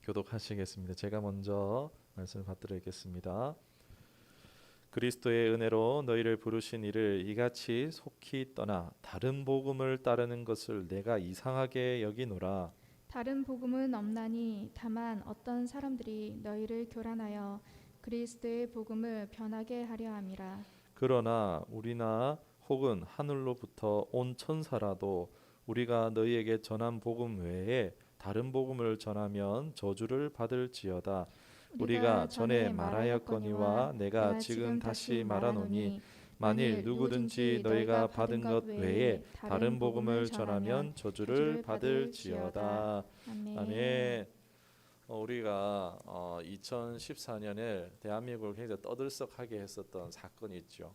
교독하시겠습니다. 제가 먼저 말씀을 받들어야겠습니다. 그리스도의 은혜로 너희를 부르신 이를 이같이 속히 떠나 다른 복음을 따르는 것을 내가 이상하게 여기노라. 다른 복음은 없나니 다만 어떤 사람들이 너희를 교란하여 그리스도의 복음을 변하게 하려 함이라. 그러나 우리나 혹은 하늘로부터 온 천사라도 우리가 너희에게 전한 복음 외에 다른 복음을 전하면 저주를 받을지어다. 우리가 전에 말하였거니와 내가 지금 다시 말하노니 만일 누구든지 너희가 받은 것 외에 다른 복음을 전하면 저주를 받을지어다. 아멘. 우리가 2014년에 대한민국을 굉장히 떠들썩하게 했었던 사건이 있죠.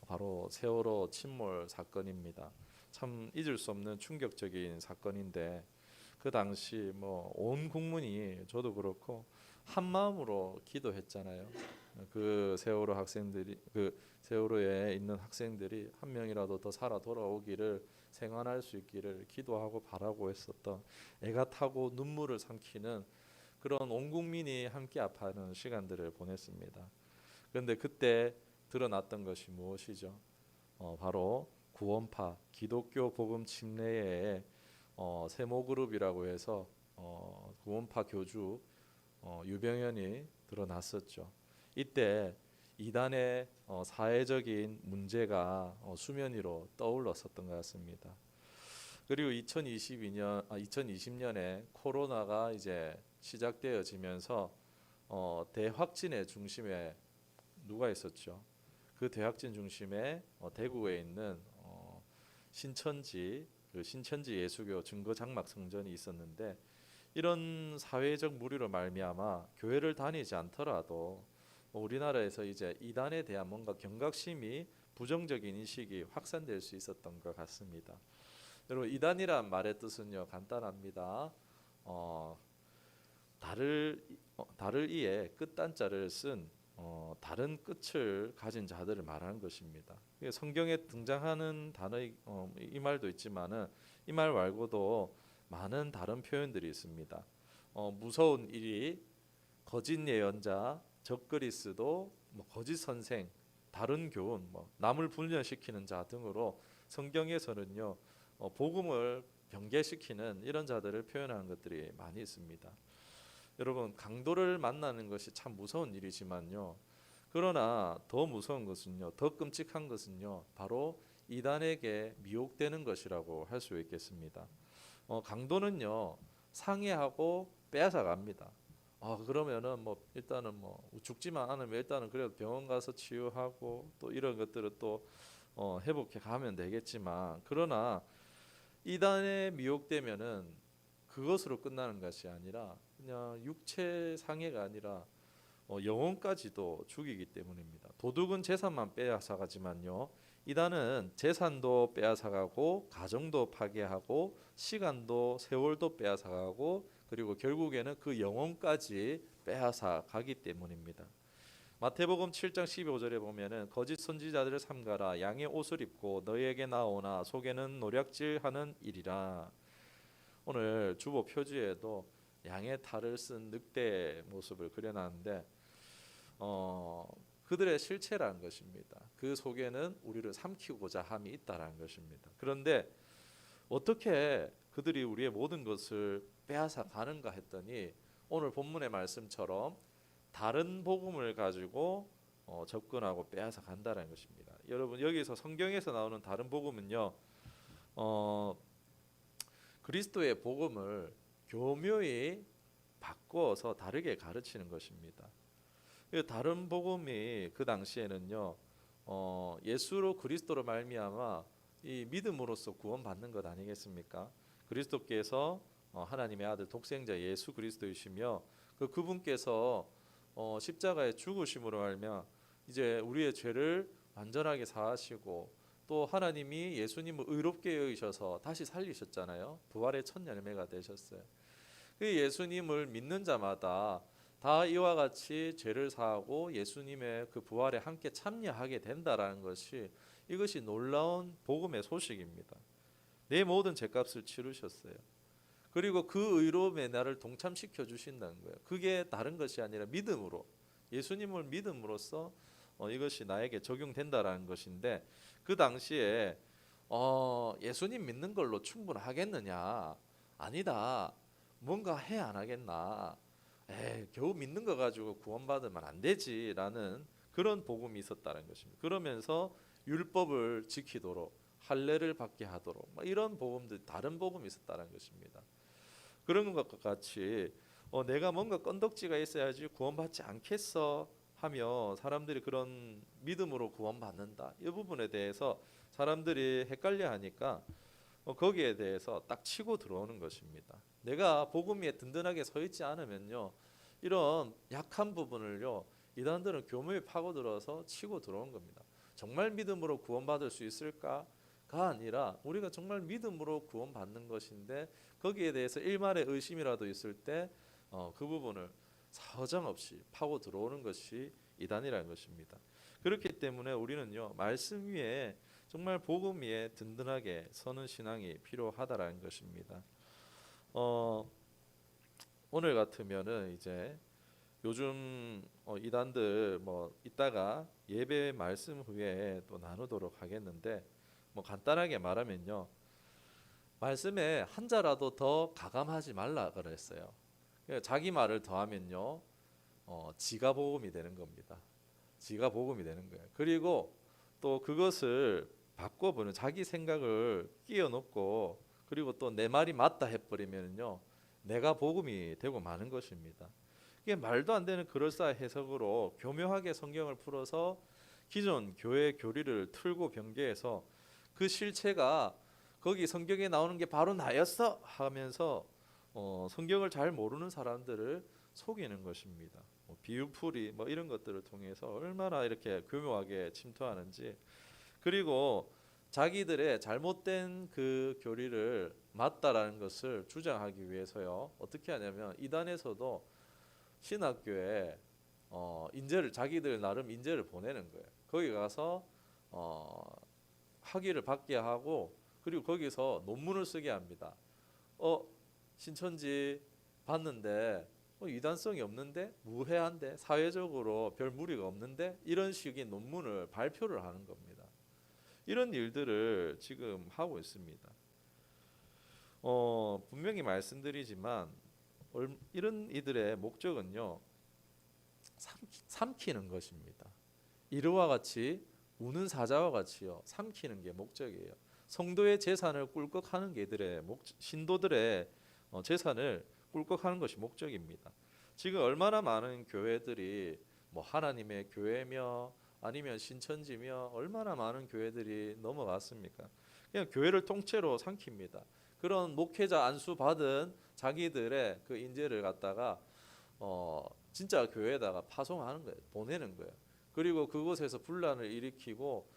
바로 세월호 침몰 사건입니다. 참 잊을 수 없는 충격적인 사건인데 그 당시 뭐 온 국민이 저도 그렇고 한 마음으로 기도했잖아요. 그 세월호 학생들이 그 세월호에 있는 학생들이 한 명이라도 더 살아 돌아오기를 생還할 수 있기를 기도하고 바라고 했었던 애가 타고 눈물을 삼키는 그런 온 국민이 함께 아파하는 시간들을 보냈습니다. 그런데 그때 드러났던 것이 무엇이죠? 바로 구원파 기독교 복음 침례의 세모그룹이라고 해서 구원파 교주 유병현이 드러났었죠. 이때 이단의 사회적인 문제가 수면 위로 떠올랐었던 것 같습니다. 그리고 2020년에 코로나가 이제 시작되어지면서 대확진의 중심에 누가 있었죠? 그 대확진 중심에 대구에 있는 신천지 그 신천지 예수교 증거 장막 성전이 있었는데 이런 사회적 무리로 말미암아 교회를 다니지 않더라도 우리나라에서 이제 이단에 대한 뭔가 경각심이 부정적인 인식이 확산될 수 있었던 것 같습니다. 여러분 이단이란 말의 뜻은요 간단합니다. 달을 이에 끝단자를 쓴 다른 끝을 가진 자들을 말하는 것입니다. 성경에 등장하는 단어의 이 말도 있지만은 이 말 말고도 많은 다른 표현들이 있습니다. 무서운 일이 거짓 예언자, 적그리스도, 거짓 선생, 다른 교훈, 남을 분열시키는 자 등으로 성경에서는요 복음을 변개시키는 이런 자들을 표현하는 것들이 많이 있습니다. 여러분 강도를 만나는 것이 참 무서운 일이지만요. 그러나 더 무서운 것은요, 더 끔찍한 것은요, 바로 이단에게 미혹되는 것이라고 할 수 있겠습니다. 강도는요 상해하고 빼앗아 갑니다. 그러면은 일단은 죽지만 않으면 일단은 그래도 병원 가서 치유하고 또 이런 것들을 또 회복해 가면 되겠지만 그러나 이단에 미혹되면은 그것으로 끝나는 것이 아니라 그냥 육체 상해가 아니라 영혼까지도 죽이기 때문입니다. 도둑은 재산만 빼앗아가지만요. 이단은 재산도 빼앗아가고 가정도 파괴하고 시간도 세월도 빼앗아가고 그리고 결국에는 그 영혼까지 빼앗아가기 때문입니다. 마태복음 7장 12절에 보면은 거짓 선지자들을 삼가라 양의 옷을 입고 너희에게 나오나 속에는 노략질하는 일이라. 오늘 주보 표지에도 양의 탈을 쓴 늑대의 모습을 그려놨는데 그들의 실체라는 것입니다. 그 속에는 우리를 삼키고자 함이 있다라는 것입니다. 그런데 어떻게 그들이 우리의 모든 것을 빼앗아 가는가 했더니 오늘 본문의 말씀처럼 다른 복음을 가지고 접근하고 빼앗아 간다는 것입니다. 여러분 여기서 성경에서 나오는 다른 복음은요 그리스도의 복음을 교묘히 바꿔서 다르게 가르치는 것입니다. 다른 복음이 그 당시에는요 예수로 그리스도로 말미암아 이 믿음으로써 구원받는 것 아니겠습니까? 그리스도께서 하나님의 아들 독생자 예수 그리스도이시며 그분께서 십자가에 죽으심으로 말미암아 이제 우리의 죄를 완전하게 사하시고 또 하나님이 예수님을 의롭게 여기셔서 다시 살리셨잖아요. 부활의 첫 열매가 되셨어요. 그 예수님을 믿는 자마다 다 이와 같이 죄를 사하고 예수님의 그 부활에 함께 참여하게 된다라는 것이 이것이 놀라운 복음의 소식입니다. 내 모든 죄값을 치르셨어요. 그리고 그 의로움에 나를 동참시켜 주신다는 거예요. 그게 다른 것이 아니라 믿음으로 예수님을 믿음으로써 이것이 나에게 적용된다라는 것인데 그 당시에 예수님 믿는 걸로 충분하겠느냐? 아니다. 뭔가 해 안 하겠나? 겨우 믿는 거 가지고 구원받으면 안 되지라는 그런 복음이 있었다는 것입니다. 그러면서 율법을 지키도록 할례를 받게 하도록 이런 복음들 다른 복음이 있었다는 것입니다. 그런 것과 같이 내가 뭔가 건덕지가 있어야지 구원받지 않겠어 하며 사람들이 그런 믿음으로 구원받는다. 이 부분에 대해서 사람들이 헷갈려 하니까 거기에 대해서 딱 치고 들어오는 것입니다. 내가 복음 위에 든든하게 서 있지 않으면요. 이런 약한 부분을요. 이단들은 교묘히 파고들어서 치고 들어온 겁니다. 정말 믿음으로 구원받을 수 있을까? 가 아니라 우리가 정말 믿음으로 구원받는 것인데 거기에 대해서 일말의 의심이라도 있을 때 그 부분을 사정없이 파고 들어오는 것이 이단이라는 것입니다. 그렇기 때문에 우리는요 말씀 위에 정말 복음 위에 든든하게 서는 신앙이 필요하다라는 것입니다. 오늘 같으면은 이제 요즘 이단들 이따가 예배 말씀 후에 또 나누도록 하겠는데 간단하게 말하면요 말씀에 한자라도 더 가감하지 말라 그랬어요. 자기 말을 더하면요 지가 복음이 되는 겁니다. 지가 복음이 되는 거예요. 그리고 또 그것을 바꿔보는 자기 생각을 끼워 넣고 그리고 또 내 말이 맞다 해버리면요 내가 복음이 되고 마는 것입니다. 이게 말도 안 되는 그럴싸한 해석으로 교묘하게 성경을 풀어서 기존 교회 교리를 틀고 변개해서 그 실체가 거기 성경에 나오는 게 바로 나였어 하면서 성경을 잘 모르는 사람들을 속이는 것입니다. 비유풀이 이런 것들을 통해서 얼마나 이렇게 교묘하게 침투하는지 그리고 자기들의 잘못된 그 교리를 맞다라는 것을 주장하기 위해서요 어떻게 하냐면 이단에서도 신학교에 인재를 자기들 나름 인재를 보내는 거예요. 거기 가서 학위를 받게 하고 그리고 거기서 논문을 쓰게 합니다. 신천지 봤는데 이단성이 없는데 무해한데 사회적으로 별 무리가 없는데 이런 식의 논문을 발표를 하는 겁니다. 이런 일들을 지금 하고 있습니다. 분명히 말씀드리지만 이런 이들의 목적은요 삼키는 것입니다. 이르와 같이 우는 사자와 같이요 삼키는 게 목적이에요. 성도의 재산을 꿀꺽하는 게 이들의 신도들의 재산을 꿀꺽하는 것이 목적입니다. 지금 얼마나 많은 교회들이 하나님의 교회며 아니면 신천지며 얼마나 많은 교회들이 넘어갔습니까? 그냥 교회를 통째로 삼킵니다. 그런 목회자 안수 받은 자기들의 그 인재를 갖다가 진짜 교회에다가 파송하는 거예요. 보내는 거예요. 그리고 그곳에서 분란을 일으키고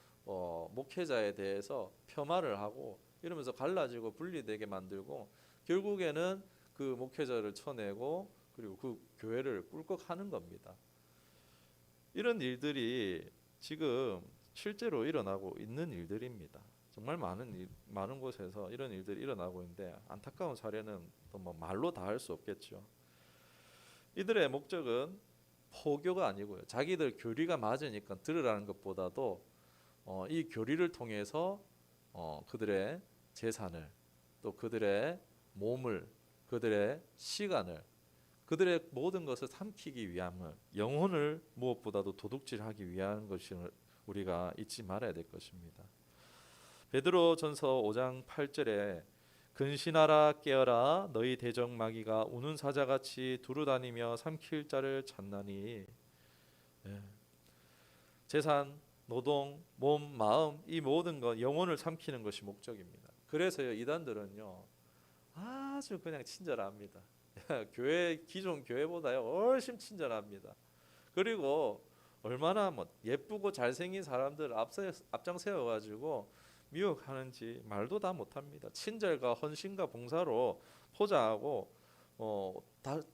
목회자에 대해서 폄하를 하고 이러면서 갈라지고 분리되게 만들고 결국에는 그 목회자를 쳐내고 그리고 그 교회를 꿀꺽하는 겁니다. 이런 일들이 지금 실제로 일어나고 있는 일들입니다. 정말 많은 곳에서 이런 일들이 일어나고 있는데 안타까운 사례는 또 말로 다 할 수 없겠죠. 이들의 목적은 포교가 아니고요. 자기들 교리가 맞으니까 들으라는 것보다도 이 교리를 통해서 그들의 재산을 또 그들의 몸을 그들의 시간을 그들의 모든 것을 삼키기 위함을 영혼을 무엇보다도 도둑질하기 위한 것을 우리가 잊지 말아야 될 것입니다. 베드로전서 5장 8절에 근신하라 깨어라 너희 대적 마귀가 우는 사자같이 두루다니며 삼킬 자를 찾나니 재산, 노동, 몸, 마음 이 모든 것 영혼을 삼키는 것이 목적입니다. 그래서요 이단들은요 아주 그냥 친절합니다. 교회 기존 교회보다요 훨씬 친절합니다. 그리고 얼마나 예쁘고 잘생긴 사람들 앞장 세워가지고 미혹하는지 말도 다 못합니다. 친절과 헌신과 봉사로 포장하고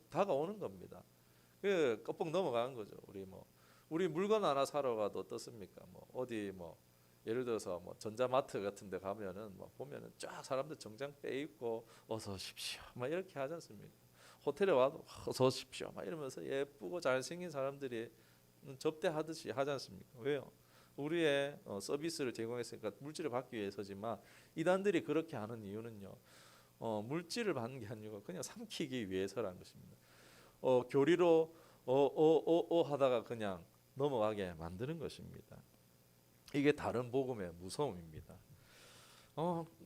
다가오는 겁니다. 그 껍벅 넘어가는 거죠. 우리 물건 하나 사러 가도 어떻습니까? 어디 예를 들어서 뭐 전자마트 같은 데 가면은 뭐 보면은 쫙 사람들 정장 빼 입고 어서 오십시오 막 이렇게 하지 않습니까? 호텔에 와도 어서 오십시오 막 이러면서 예쁘고 잘생긴 사람들이 접대하듯이 하지 않습니까? 왜요? 우리의 서비스를 제공했으니까 물질을 받기 위해서지만 이단들이 그렇게 하는 이유는요. 물질을 받는 게 아니고 그냥 삼키기 위해서라는 것입니다. 교리로 하다가 그냥 넘어가게 만드는 것입니다. 이게 다른 복음의 무서움입니다.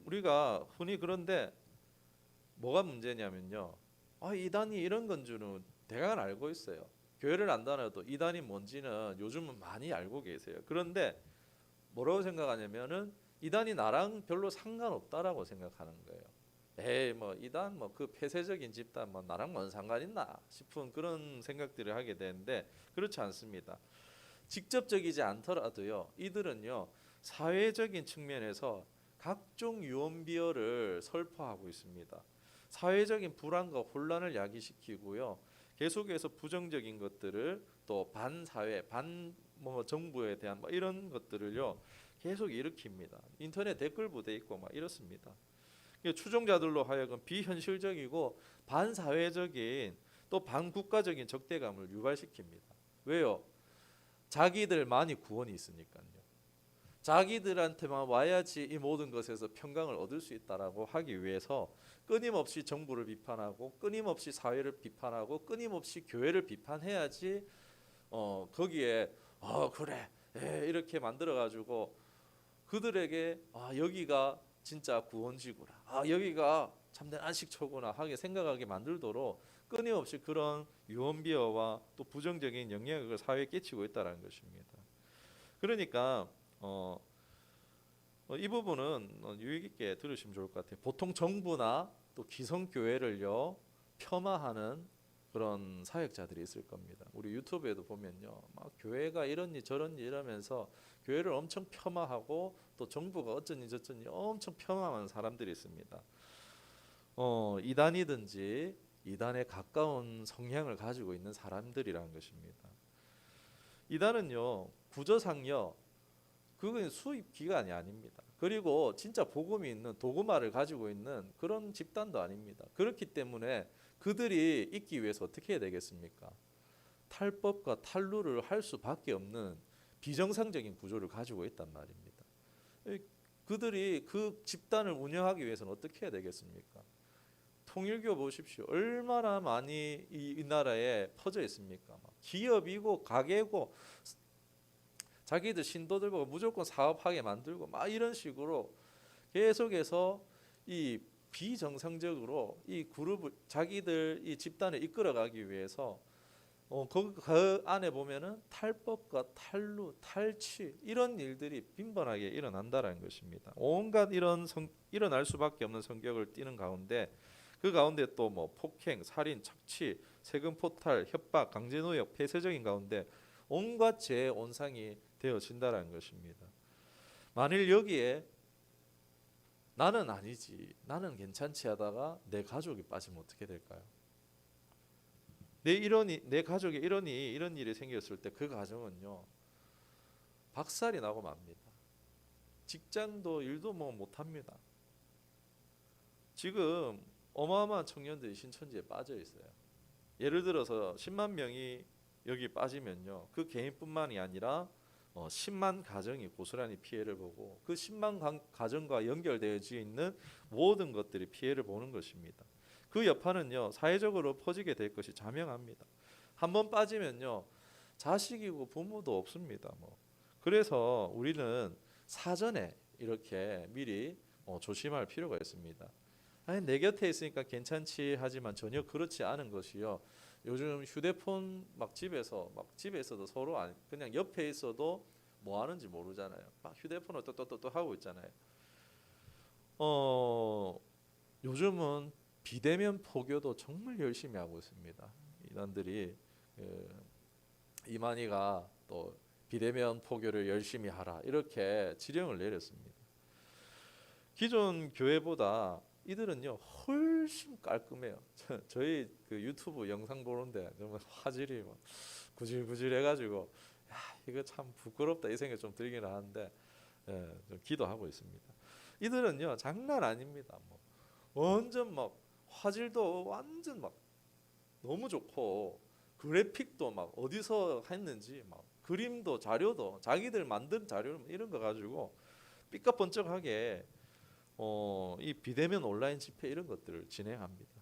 우리가 흔히 그런데 뭐가 문제냐면요. 이단이 이런 건 줄은 대강 알고 있어요. 교회를 안 다녀도 이단이 뭔지는 요즘은 많이 알고 계세요. 그런데 뭐라고 생각하냐면은 이단이 나랑 별로 상관없다라고 생각하는 거예요. 에이 뭐 이단 뭐 그 폐쇄적인 집단 뭐 나랑 뭔 상관 있나 싶은 그런 생각들을 하게 되는데 그렇지 않습니다. 직접적이지 않더라도요. 이들은요. 사회적인 측면에서 각종 유언비어를 설파하고 있습니다. 사회적인 불안과 혼란을 야기시키고요. 계속해서 부정적인 것들을 또 반사회, 반뭐 정부에 대한 뭐 이런 것들을요. 계속 일으킵니다. 인터넷 댓글 부대 있고 막 이렇습니다. 추종자들로 하여금 비현실적이고 반사회적인 또 반국가적인 적대감을 유발시킵니다. 왜요? 자기들만이 구원이 있으니까요. 자기들한테만 와야지 이 모든 것에서 평강을 얻을 수 있다라고 하기 위해서 끊임없이 정부를 비판하고 끊임없이 사회를 비판하고 끊임없이 교회를 비판해야지 거기에 그래 이렇게 만들어 가지고 그들에게 여기가 진짜 구원지구나 여기가 참된 안식처구나 하게 생각하게 만들도록 끊임없이 그런 유언비어와 또 부정적인 영향을 사회에 끼치고 있다는 것입니다. 그러니까 이 부분은 유익 있게 들으시면 좋을 것 같아요. 보통 정부나 또 기성교회를요 폄하하는 그런 사역자들이 있을 겁니다. 우리 유튜브에도 보면요, 막 교회가 이런니 저런니 이러면서 교회를 엄청 폄하하고 또 정부가 어쩌니 저쩌니 엄청 폄하하는 사람들이 있습니다. 이단이든지 이단에 가까운 성향을 가지고 있는 사람들이라는 것입니다. 이단은요 구조상요 그건 수입 기관이 아닙니다. 그리고 진짜 복음이 있는 도구마를 가지고 있는 그런 집단도 아닙니다. 그렇기 때문에 그들이 있기 위해서 어떻게 해야 되겠습니까? 탈법과 탈루를 할 수밖에 없는 비정상적인 구조를 가지고 있단 말입니다. 그들이 그 집단을 운영하기 위해서는 어떻게 해야 되겠습니까? 통일교 보십시오. 얼마나 많이 이 나라에 퍼져 있습니까? 기업이고 가게고 자기들 신도들보고 무조건 사업하게 만들고 막 이런 식으로 계속해서 이 비정상적으로 이 그룹을 자기들 이 집단을 이끌어가기 위해서 그 안에 보면은 탈법과 탈루, 탈취 이런 일들이 빈번하게 일어난다라는 것입니다. 온갖 일어날 수밖에 없는 성격을 띠는 가운데 그 가운데 또 뭐 폭행, 살인, 착취, 세금 포탈, 협박, 강제노역, 폐쇄적인 가운데 온갖 죄의 온상이 되어진다라는 것입니다. 만일 여기에 나는 아니지, 나는 괜찮지 하다가 내 가족이 빠지면 어떻게 될까요? 내 가족에 이런 일이 생겼을 때 그 가정은요 박살이 나고 맙니다. 직장도 일도 뭐 못합니다. 지금 어마어마한 청년들이 신천지에 빠져 있어요. 예를 들어서 10만 명이 여기 빠지면요 그 개인뿐만이 아니라 10만 가정이 고스란히 피해를 보고 그 10만 가정과 연결되어져 있는 모든 것들이 피해를 보는 것입니다. 그 여파는요 사회적으로 퍼지게 될 것이 자명합니다. 한번 빠지면요 자식이고 부모도 없습니다. 그래서 우리는 사전에 이렇게 미리 조심할 필요가 있습니다. 아니, 내 곁에 있으니까 괜찮지 하지만 전혀 그렇지 않은 것이요. 요즘 휴대폰 집에서도 서로 그냥 옆에 있어도 뭐 하는지 모르잖아요. 막 휴대폰을 또 하고 있잖아요. 요즘은 비대면 포교도 정말 열심히 하고 있습니다. 이단들이 이만희가 또 비대면 포교를 열심히 하라 이렇게 지령을 내렸습니다. 기존 교회보다 이들은요 훨씬 깔끔해요. 저희 그 유튜브 영상 보는데 정말 화질이 구질구질해가지고 이거 참 부끄럽다 이 생각이 좀 들긴 하는데 좀 기도하고 있습니다. 이들은요 장난 아닙니다. 뭐 완전 막 화질도 완전 막 너무 좋고 그래픽도 막 어디서 했는지 막 그림도 자료도 자기들 만든 자료 이런 거 가지고 삐까번쩍하게 이 비대면 온라인 집회 이런 것들을 진행합니다.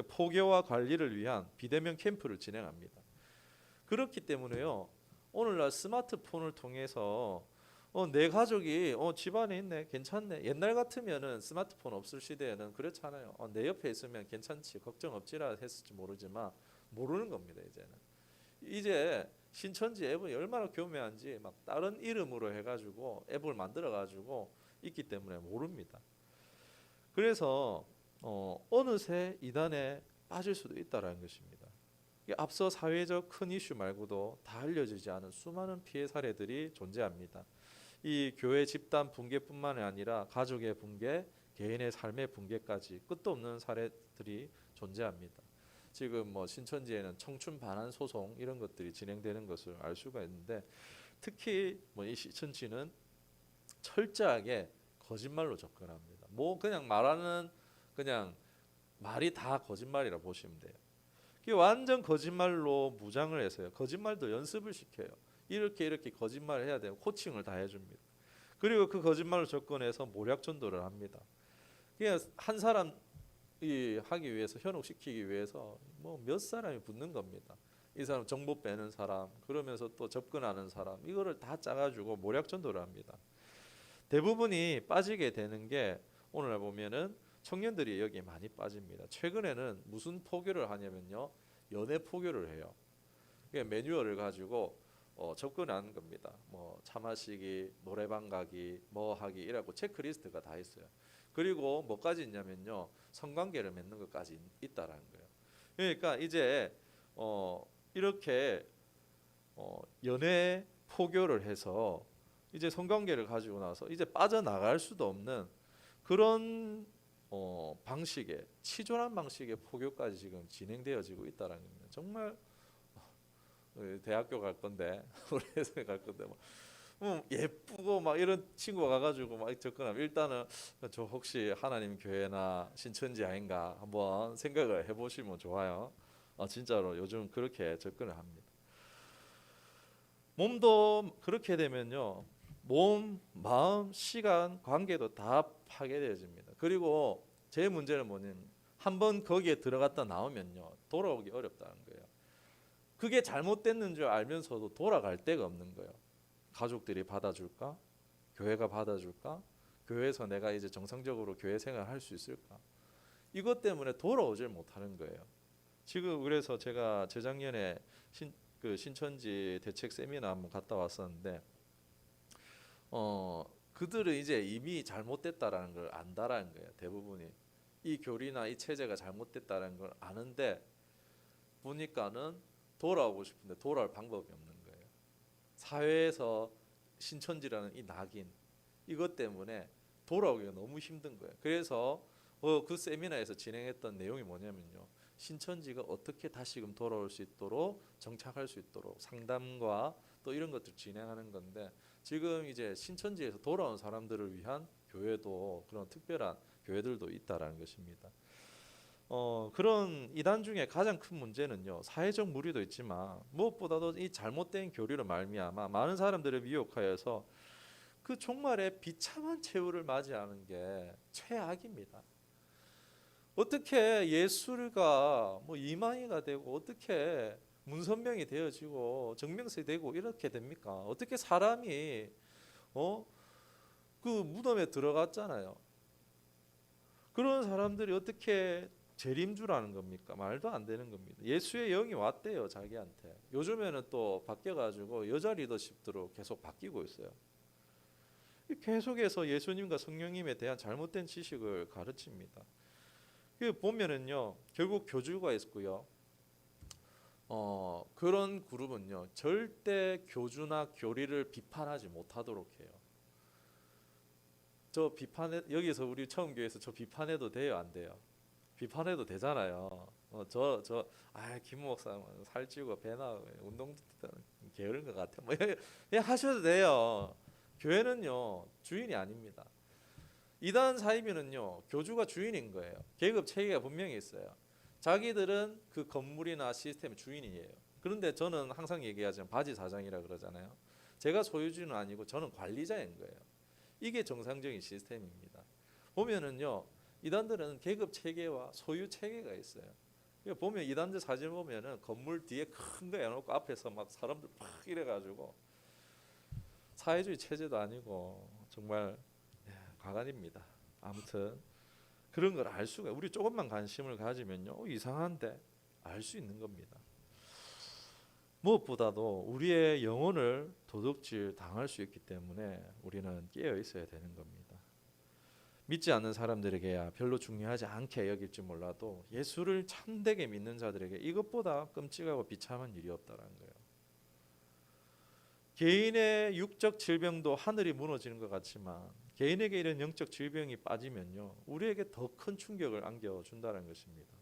포교와 관리를 위한 비대면 캠프를 진행합니다. 그렇기 때문에요. 오늘날 스마트폰을 통해서 내 가족이 집안에 있네 괜찮네. 옛날 같으면은 스마트폰 없을 시대에는 그렇잖아요. 내 옆에 있으면 괜찮지 걱정 없지라 했을지 모르지만 모르는 겁니다. 이제 신천지 앱은 얼마나 교묘한지 막 다른 이름으로 해가지고 앱을 만들어가지고 있기 때문에 모릅니다. 그래서 어느새 이단에 빠질 수도 있다라는 것입니다. 앞서 사회적 큰 이슈 말고도 다 알려지지 않은 수많은 피해 사례들이 존재합니다. 이 교회 집단 붕괴뿐만 아니라 가족의 붕괴, 개인의 삶의 붕괴까지 끝도 없는 사례들이 존재합니다. 지금 뭐 신천지에는 청춘 반환 소송 이런 것들이 진행되는 것을 알 수가 있는데 특히 뭐 이 신천지는 철저하게 거짓말로 접근합니다. 뭐 그냥 말하는 그냥 말이 다 거짓말이라 보시면 돼요. 이게 완전 거짓말로 무장을 해서요. 거짓말도 연습을 시켜요. 이렇게 거짓말을 해야 돼요. 코칭을 다 해줍니다. 그리고 그 거짓말로 접근해서 모략 전도를 합니다. 그냥 한 사람이 하기 위해서 현혹시키기 위해서 뭐 몇 사람이 붙는 겁니다. 이 사람 정보 빼는 사람 그러면서 또 접근하는 사람 이거를 다 짜가지고 모략 전도를 합니다. 대부분이 빠지게 되는 게 오늘 보면은 청년들이 여기에 많이 빠집니다. 최근에는 무슨 포교를 하냐면요. 연애 포교를 해요. 매뉴얼을 가지고 접근하는 겁니다. 뭐 차 마시기, 노래방 가기, 뭐 하기 이라고 체크리스트가 다 있어요. 그리고 뭐까지 있냐면요. 성관계를 맺는 것까지 있다라는 거예요. 그러니까 이제 이렇게 연애 포교를 해서 이제 성관계를 가지고 나서 이제 빠져나갈 수도 없는 그런 방식의 치졸한 방식의 포교까지 지금 진행되어지고 있다라는 겁니다. 정말 대학교 갈 건데 우리 회사에 갈 건데 예쁘고 막 이런 친구가 가가지고 막 접근하면 일단은 저 혹시 하나님 교회나 신천지 아닌가 한번 생각을 해보시면 좋아요. 진짜로 요즘 그렇게 접근을 합니다. 몸도 그렇게 되면요. 몸, 마음, 시간, 관계도 다 파괴되어집니다. 그리고 제 문제는 뭐냐면 한번 거기에 들어갔다 나오면요. 돌아오기 어렵다는 거예요. 그게 잘못됐는 줄 알면서도 돌아갈 데가 없는 거예요. 가족들이 받아줄까? 교회가 받아줄까? 교회에서 내가 이제 정상적으로 교회 생활을 할 수 있을까? 이것 때문에 돌아오질 못하는 거예요. 지금 그래서 제가 재작년에 신천지 대책 세미나 한번 갔다 왔었는데 그들은 이제 이미 잘못됐다라는 걸 안다라는 거예요. 대부분이 이 교리나 이 체제가 잘못됐다라는 걸 아는데 보니까는 돌아오고 싶은데 돌아올 방법이 없는 거예요. 사회에서 신천지라는 이 낙인 이것 때문에 돌아오기가 너무 힘든 거예요. 그래서 그 세미나에서 진행했던 내용이 뭐냐면요. 신천지가 어떻게 다시금 돌아올 수 있도록 정착할 수 있도록 상담과 또 이런 것들 진행하는 건데 지금 이제 신천지에서 돌아온 사람들을 위한 교회도 그런 특별한 교회들도 있다라는 것입니다. 그런 이단 중에 가장 큰 문제는요. 사회적 무리도 있지만 무엇보다도 이 잘못된 교리로 말미암아 많은 사람들을 미혹하여서 그 종말의 비참한 최후를 맞이하는 게 최악입니다. 어떻게 예수가 뭐 이만희가 되고 어떻게 문선명이 되어지고 정명석이 되고 이렇게 됩니까? 어떻게 사람이 그 무덤에 들어갔잖아요. 그런 사람들이 어떻게 재림주라는 겁니까? 말도 안 되는 겁니다. 예수의 영이 왔대요 자기한테. 요즘에는 또 바뀌어가지고 여자 리더십대로 계속 바뀌고 있어요. 계속해서 예수님과 성령님에 대한 잘못된 지식을 가르칩니다. 보면은요 결국 교주가 있고요. 그런 그룹은요 절대 교주나 교리를 비판하지 못하도록 해요. 저 비판해 여기서 우리 처음 교회에서 저 비판해도 돼요 안 돼요? 비판해도 되잖아요. 김 목사 살찌고 배나 운동 게으른 것 같아. 뭐 하셔도 돼요. 교회는요 주인이 아닙니다. 이단 사이비는요 교주가 주인인 거예요. 계급 체계가 분명히 있어요. 자기들은 그 건물이나 시스템의 주인이에요. 그런데 저는 항상 얘기하지만 바지 사장이라 그러잖아요. 제가 소유주는 아니고 저는 관리자인 거예요. 이게 정상적인 시스템입니다. 보면은요 이단들은 계급 체계와 소유 체계가 있어요. 보면 이단들 사진 보면은 건물 뒤에 큰 거 해놓고 앞에서 막 사람들 팍 이래가지고 사회주의 체제도 아니고 정말 가관입니다. 아무튼 그런 걸 알 수가 우리 조금만 관심을 가지면요 이상한데 알 수 있는 겁니다. 무엇보다도 우리의 영혼을 도둑질 당할 수 있기 때문에 우리는 깨어 있어야 되는 겁니다. 믿지 않는 사람들에게야 별로 중요하지 않게 여길지 몰라도 예수를 참되게 믿는 자들에게 이것보다 끔찍하고 비참한 일이 없다는 거예요. 개인의 육적 질병도 하늘이 무너지는 것 같지만 개인에게 이런 영적 질병이 빠지면요 우리에게 더 큰 충격을 안겨준다는 것입니다.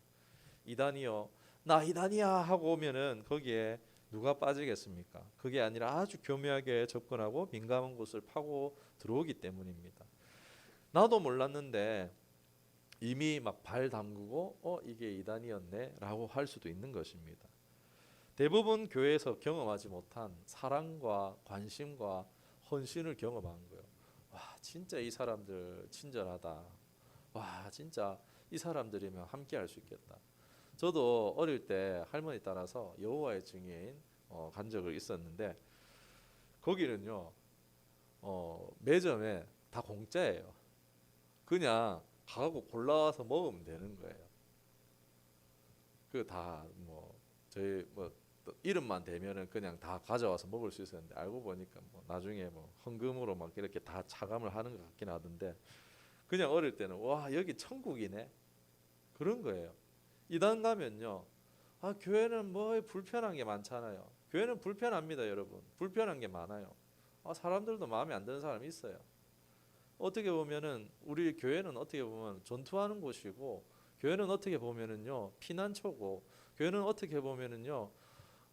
이단이요 나 이단이야 하고 오면은 거기에 누가 빠지겠습니까? 그게 아니라 아주 교묘하게 접근하고 민감한 곳을 파고 들어오기 때문입니다. 나도 몰랐는데 이미 막 발 담그고 이게 이단이었네 라고 할 수도 있는 것입니다. 대부분 교회에서 경험하지 못한 사랑과 관심과 헌신을 경험한 거예요. 와 진짜 이 사람들 친절하다. 와 진짜 이 사람들이면 함께 할 수 있겠다. 저도 어릴 때 할머니 따라서 여호와의 증인 간 적이 있었는데 거기는요 매점에 다 공짜예요. 그냥 가고 골라와서 먹으면 되는 거예요. 그 다 뭐 저희 뭐 이름만 대면은 그냥 다 가져와서 먹을 수 있었는데 알고 보니까 뭐 나중에 뭐 헌금으로 막 이렇게 다 차감을 하는 것 같긴 하던데 그냥 어릴 때는 와 여기 천국이네 그런 거예요. 이단 가면요 교회는 뭐 불편한 게 많잖아요. 교회는 불편합니다 여러분. 불편한 게 많아요. 사람들도 마음에 안 드는 사람이 있어요. 어떻게 보면은 우리 교회는 어떻게 보면 전투하는 곳이고 교회는 어떻게 보면은요 피난처고 교회는 어떻게 보면은요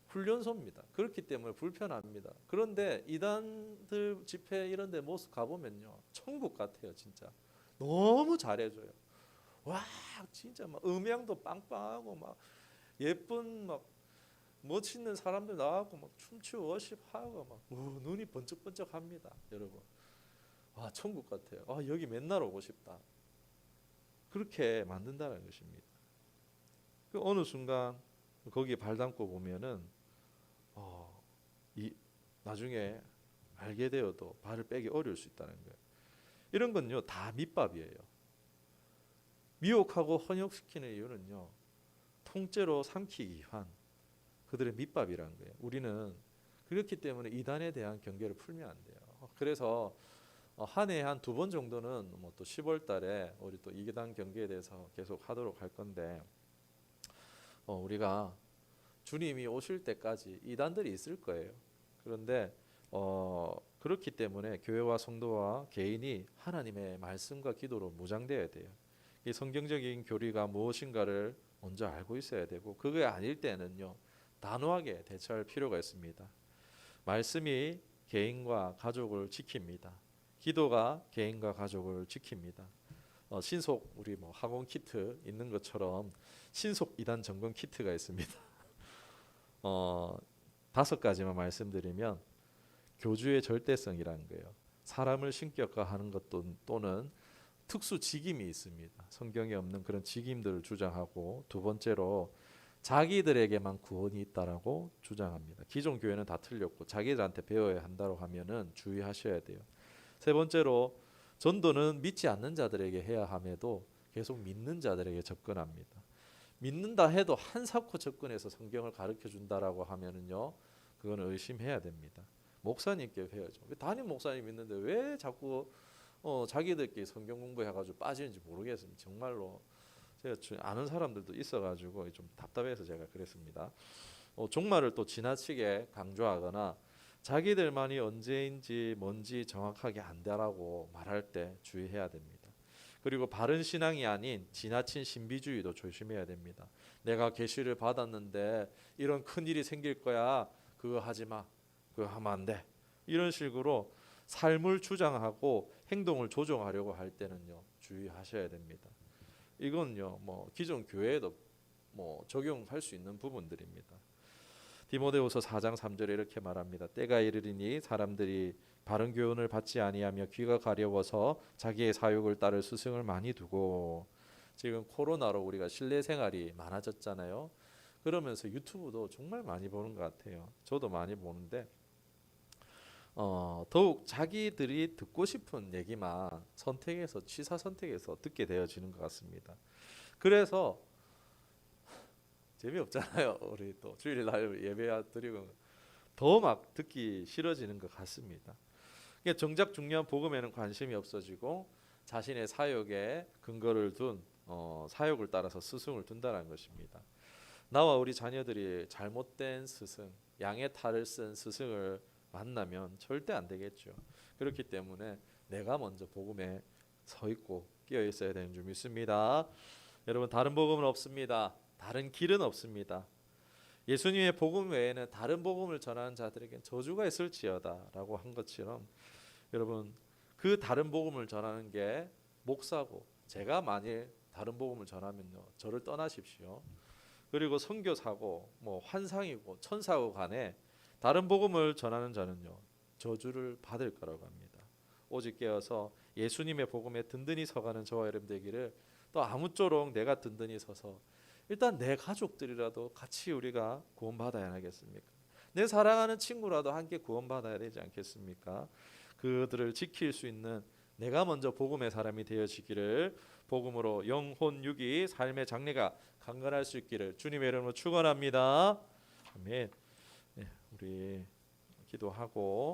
훈련소입니다. 그렇기 때문에 불편합니다. 그런데 이단들 집회 이런 데 모습 가보면요 천국 같아요. 진짜 너무 잘해줘요. 와 진짜 막 음향도 빵빵하고 막 예쁜 막 멋있는 사람들 나와고 막 춤추고 워십하고 막 눈이 번쩍번쩍합니다. 여러분 와 천국 같아요. 여기 맨날 오고 싶다. 그렇게 만든다는 것입니다. 그 어느 순간 거기에 발 담고 보면은 이 나중에 알게 되어도 발을 빼기 어려울 수 있다는 거예요. 이런 건요 다 밑밥이에요. 미혹하고 헌역시키는 이유는요 통째로 삼키기 위한 그들의 밑밥이라는 거예요. 우리는 그렇기 때문에 이단에 대한 경계를 풀면 안 돼요. 그래서 한 해에 한 2번 정도는 뭐 또 10월 달에 우리 또 이단 경계에 대해서 계속 하도록 할 건데 우리가 주님이 오실 때까지 이단들이 있을 거예요. 그런데 그렇기 때문에 교회와 성도와 개인이 하나님의 말씀과 기도로 무장되어야 돼요. 이 성경적인 교리가 무엇인가를 먼저 알고 있어야 되고 그게 아닐 때는요 단호하게 대처할 필요가 있습니다. 말씀이 개인과 가족을 지킵니다. 기도가 개인과 가족을 지킵니다. 신속 우리 뭐 학원 키트 있는 것처럼 신속 이단 점검 키트가 있습니다. 5가지만 말씀드리면 교주의 절대성이라는 거예요. 사람을 신격화하는 것 또는 특수 직임이 있습니다. 성경에 없는 그런 직임들을 주장하고 두 번째로 자기들에게만 구원이 있다라고 주장합니다. 기존 교회는 다 틀렸고 자기들한테 배워야 한다고 하면은 주의하셔야 돼요. 세 번째로 전도는 믿지 않는 자들에게 해야 함에도 계속 믿는 자들에게 접근합니다. 믿는다 해도 한사코 접근해서 성경을 가르쳐 준다라고 하면은요 그거는 의심해야 됩니다. 목사님께 배워야죠. 담임 목사님 있는데 왜 자꾸 자기들끼리 성경 공부해가지고 빠지는지 모르겠습니다. 정말로 제가 아는 사람들도 있어가지고 좀 답답해서 제가 그랬습니다. 종말을 또 지나치게 강조하거나 자기들만이 언제인지 뭔지 정확하게 안다라고 말할 때 주의해야 됩니다. 그리고 바른 신앙이 아닌 지나친 신비주의도 조심해야 됩니다. 내가 계시를 받았는데 이런 큰 일이 생길 거야. 그거 하지 마. 그거 하면 안 돼. 이런 식으로 삶을 주장하고 행동을 조정하려고 할 때는요 주의하셔야 됩니다. 이건요 뭐 기존 교회에도 뭐 적용할 수 있는 부분들입니다. 디모데후서 4장 3절에 이렇게 말합니다. 때가 이르리니 사람들이 바른 교훈을 받지 아니하며 귀가 가려워서 자기의 사욕을 따를 스승을 많이 두고, 지금 코로나로 우리가 실내 생활이 많아졌잖아요. 그러면서 유튜브도 정말 많이 보는 것 같아요. 저도 많이 보는데 더욱 자기들이 듣고 싶은 얘기만 선택해서 취사 선택해서 듣게 되어지는 것 같습니다. 그래서 재미없잖아요. 우리 또 주일날 예배 드리고 더 막 듣기 싫어지는 것 같습니다. 그러니까 정작 중요한 복음에는 관심이 없어지고 자신의 사욕에 근거를 둔 사욕을 따라서 스승을 둔다는 것입니다. 나와 우리 자녀들이 잘못된 스승, 양의 탈을 쓴 스승을 만나면 절대 안 되겠죠. 그렇기 때문에 내가 먼저 복음에 서 있고 끼어 있어야 되는 줄 믿습니다. 여러분, 다른 복음은 없습니다. 다른 길은 없습니다. 예수님의 복음 외에는 다른 복음을 전하는 자들에겐 저주가 있을지어다라고 한 것처럼, 여러분 그 다른 복음을 전하는 게 목사고, 제가 만일 다른 복음을 전하면요 저를 떠나십시오. 그리고 선교사고 뭐 환상이고 천사고 간에 다른 복음을 전하는 자는요 저주를 받을 거라고 합니다. 오직 깨어서 예수님의 복음에 든든히 서가는 저와 여러분 되기를, 또 아무쪼록 내가 든든히 서서 일단 내 가족들이라도 같이 우리가 구원받아야 하겠습니까? 내 사랑하는 친구라도 함께 구원받아야 되지 않겠습니까? 그들을 지킬 수 있는 내가 먼저 복음의 사람이 되어지기를, 복음으로 영혼 육이 삶의 장래가 강건할 수 있기를 주님의 이름으로 축원합니다. 아멘. 네, 우리 기도하고